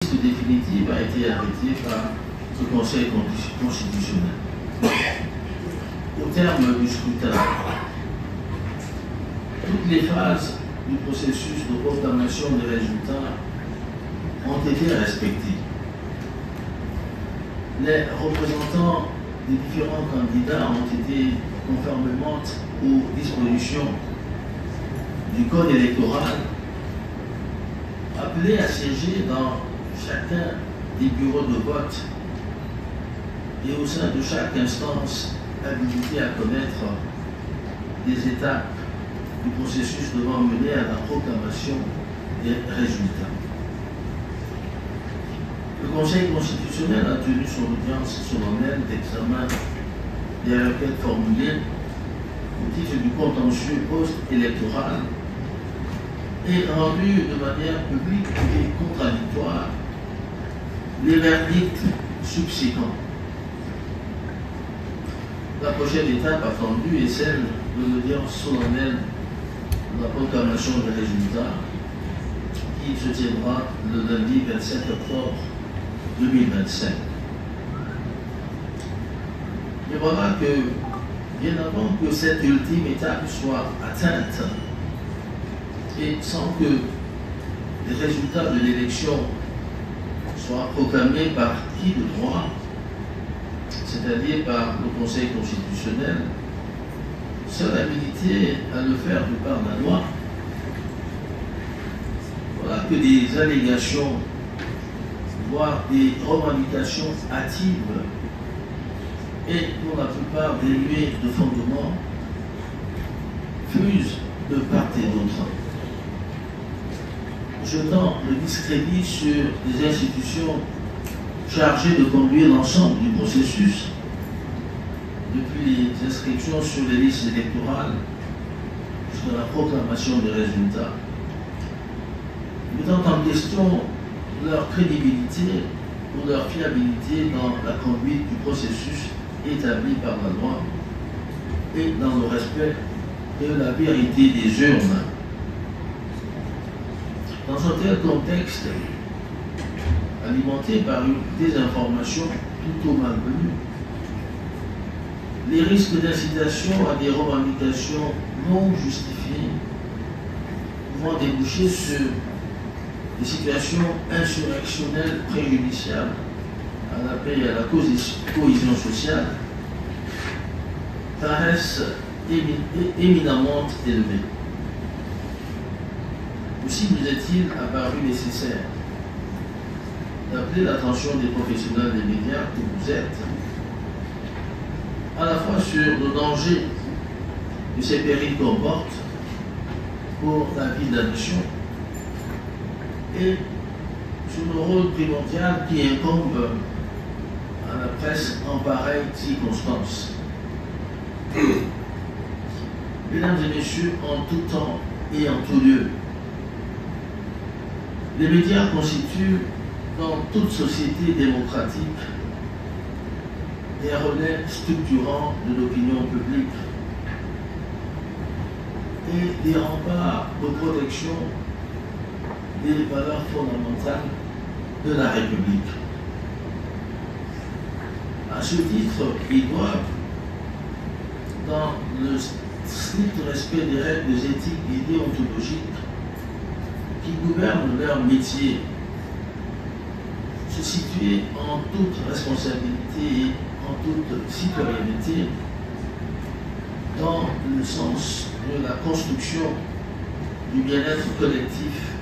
liste définitive a été arrêtée par le Conseil constitutionnel. Au terme du scrutin, toutes les phases du processus de proclamation des résultats ont été respectées. Les représentants des différents candidats ont été, conformément aux dispositions du Code électoral, appelés à siéger dans chacun des bureaux de vote et au sein de chaque instance habilitée à connaître des étapes du processus devant mener à la proclamation des résultats. Le Conseil constitutionnel a tenu son audience solennelle d'examen des requêtes formulées au titre du contentieux post-électoral et rendu de manière publique et contradictoire les verdicts subséquents. La prochaine étape attendue est celle de l'audience solennelle de la proclamation des résultats qui se tiendra le lundi 27 octobre 2025. Et voilà que, bien avant que cette ultime étape soit atteinte, et sans que les résultats de l'élection soient proclamés par qui de droit, c'est-à-dire par le Conseil constitutionnel, seul habilité à le faire de par la loi, voilà que des allégations, voire des revendications hâtives et pour la plupart dénuées de fondement, fusent de part et d'autre, jetant le discrédit sur des institutions chargées de conduire l'ensemble du processus, depuis les inscriptions sur les listes électorales jusqu'à la proclamation des résultats, mettant en question leur crédibilité ou leur fiabilité dans la conduite du processus établi par la loi et dans le respect de la vérité des urnes. Dans un tel contexte, alimenté par une désinformation plutôt malvenue, les risques d'incitation à des revendications non justifiées pouvant déboucher sur des situations insurrectionnelles préjudiciables à la paix et à la cohésion sociale paraissent éminemment élevées. Aussi nous est-il apparu nécessaire d'appeler l'attention des professionnels des médias que vous êtes à la fois sur le danger que ces périls comportent pour la vie de la nation et sur le rôle primordial qui incombe à la presse en pareille circonstance. Mesdames et messieurs, en tout temps et en tout lieu, les médias constituent dans toute société démocratique des relais structurants de l'opinion publique et des remparts de protection des valeurs fondamentales de la République. À ce titre, ils doivent, dans le strict respect des règles éthiques et déontologiques qui gouvernent leur métier, se situer en toute responsabilité et en toute citoyenneté dans le sens de la construction du bien-être collectif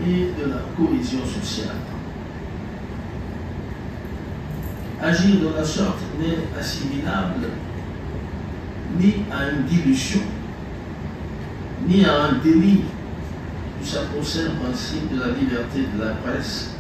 et de la cohésion sociale. Agir de la sorte n'est assimilable ni à une dilution, ni à un délit du sacro-saint principe de la liberté de la presse